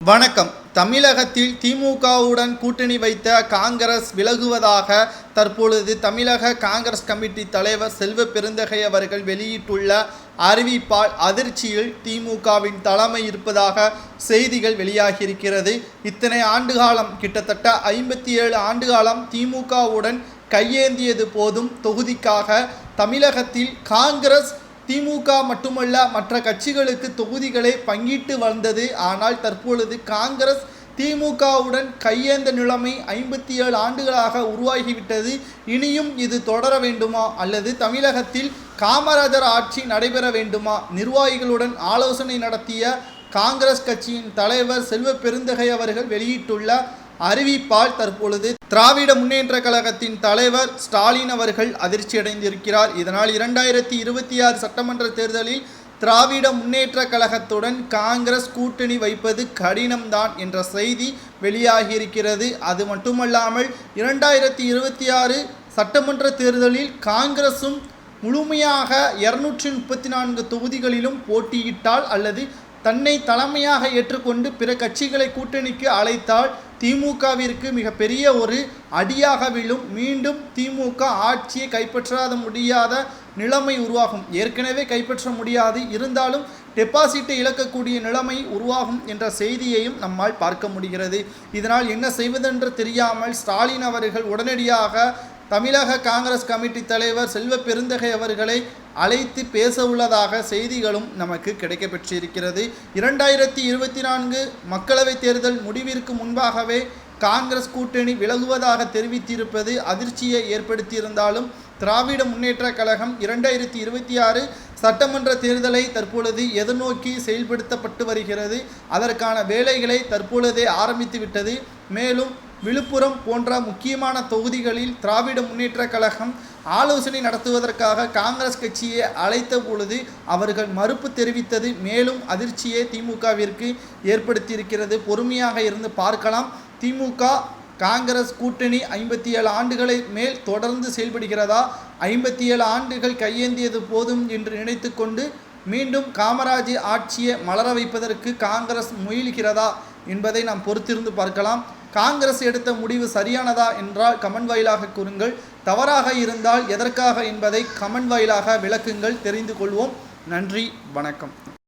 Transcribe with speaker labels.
Speaker 1: வணக்கம். தமிழகத்தில் திமுகவுடன் கூட்டணி வைத்த காங்கிரஸ் விலகுவதாக தற்பொழுது தமிழக காங்கிரஸ் கமிட்டி தலைவர் செல்வ பெருந்தகை அவர்கள் வெளியிட்டுள்ள அறிவிப்பால் அதிர்ச்சியில் திமுகவின் தலைமை இருப்பதாக செய்திகள் வெளியாகியிருக்கிறது. இத்தனை ஆண்டுகாலம், கிட்டத்தட்ட 57 ஆண்டுகாலம் திமுகவுடன் கையேந்தியது போதும் தொகுதிக்காக தமிழகத்தில் காங்கிரஸ் திமுக மட்டுமல்ல மற்ற கட்சிகளுக்கு தொகுதிகளை பங்கிட்டு வந்தது. ஆனால் தற்பொழுது காங்கிரஸ் திமுகவுடன் கையேந்த நிலைமை 57 ஆண்டுகளாக உருவாகிவிட்டது. இனியும் இது தொடர வேண்டுமா அல்லது தமிழகத்தில் காமராஜர் ஆட்சி நடைபெற வேண்டுமா? நிர்வாகிகளுடன் ஆலோசனை நடத்திய காங்கிரஸ் கட்சியின் தலைவர் செல்வ பெருந்தகை அவர்கள் வெளியிட்டுள்ள அறிவிப்பால் தற்பொழுது திராவிட முன்னேற்ற கழகத்தின் தலைவர் ஸ்டாலின் அவர்கள் அதிர்ச்சியடைந்திருக்கிறார். இதனால் 2026 சட்டமன்ற தேர்தலில் திராவிட முன்னேற்ற கழகத்துடன் காங்கிரஸ் கூட்டணி வைப்பது கடினம்தான் என்ற செய்தி வெளியாகியிருக்கிறது. அது மட்டுமல்லாமல் 2026 சட்டமன்ற தேர்தலில் காங்கிரசும் முழுமையாக 234 தொகுதிகளிலும் போட்டியிட்டால் அல்லது தன்னை தலைமையாக ஏற்றுக்கொண்டு பிற கட்சிகளை கூட்டணிக்கு அழைத்தால் திமுகவிற்கு மிகப்பெரிய ஒரு அடியாக விழும். மீண்டும் திமுக ஆட்சியை கைப்பற்றாத முடியாத நிலைமை உருவாகும். ஏற்கனவே கைப்பற்ற முடியாது, இருந்தாலும் டெபாசிட்டை இழக்கக்கூடிய நிலைமை உருவாகும் என்ற செய்தியையும் நம்மால் பார்க்க முடிகிறது. இதனால் என்ன செய்வதென்று தெரியாமல் ஸ்டாலின் அவர்கள் உடனடியாக தமிழக காங்கிரஸ் கமிட்டி தலைவர் செல்வ பெருந்தகை அவர்களை அழைத்து பேச உள்ளதாக செய்திகளும் நமக்கு கிடைக்கப்பெற்றிருக்கிறது. 2024 மக்களவைத் தேர்தல் முடிவிற்கு முன்பாகவே காங்கிரஸ் கூட்டணி விலகுவதாக தெரிவித்திருப்பது அதிர்ச்சியை ஏற்படுத்தியிருந்தாலும் திராவிட முன்னேற்ற கழகம் 2026 சட்டமன்ற தேர்தலை தற்பொழுது எதிர்நோக்கி செயல்படுத்தப்பட்டு வருகிறது. அதற்கான வேலைகளை தற்பொழுதே ஆரம்பித்துவிட்டது. மேலும் விழுப்புரம் போன்ற முக்கியமான தொகுதிகளில் திராவிட முன்னேற்ற கழகம் ஆலோசனை நடத்துவதற்காக காங்கிரஸ் கட்சியை அழைத்த பொழுது அவர்கள் மறுப்பு தெரிவித்தது மேலும் அதிர்ச்சியை திமுகவிற்கு ஏற்படுத்தியிருக்கிறது. பொறுமையாக இருந்து பார்க்கலாம். திமுக காங்கிரஸ் கூட்டணி 57 ஆண்டுகளை மேல் தொடர்ந்து செயல்படுகிறதா? 57 ஆண்டுகள் கையேந்தியது போதும் என்று நினைத்து கொண்டு மீண்டும் காமராஜர் ஆட்சியை மலர வைப்பதற்கு காங்கிரஸ் முயல்கிறதா என்பதை நாம் பொறுத்திருந்து பார்க்கலாம். காங்கிரஸ் எடுத்த முடிவு சரியானதா என்றால் கமெண்ட் வாயிலாக கூறுங்கள். தவறாக இருந்தால் எதற்காக என்பதை கமெண்ட் வாயிலாக விளக்குங்கள், தெரிந்து கொள்வோம். நன்றி, வணக்கம்.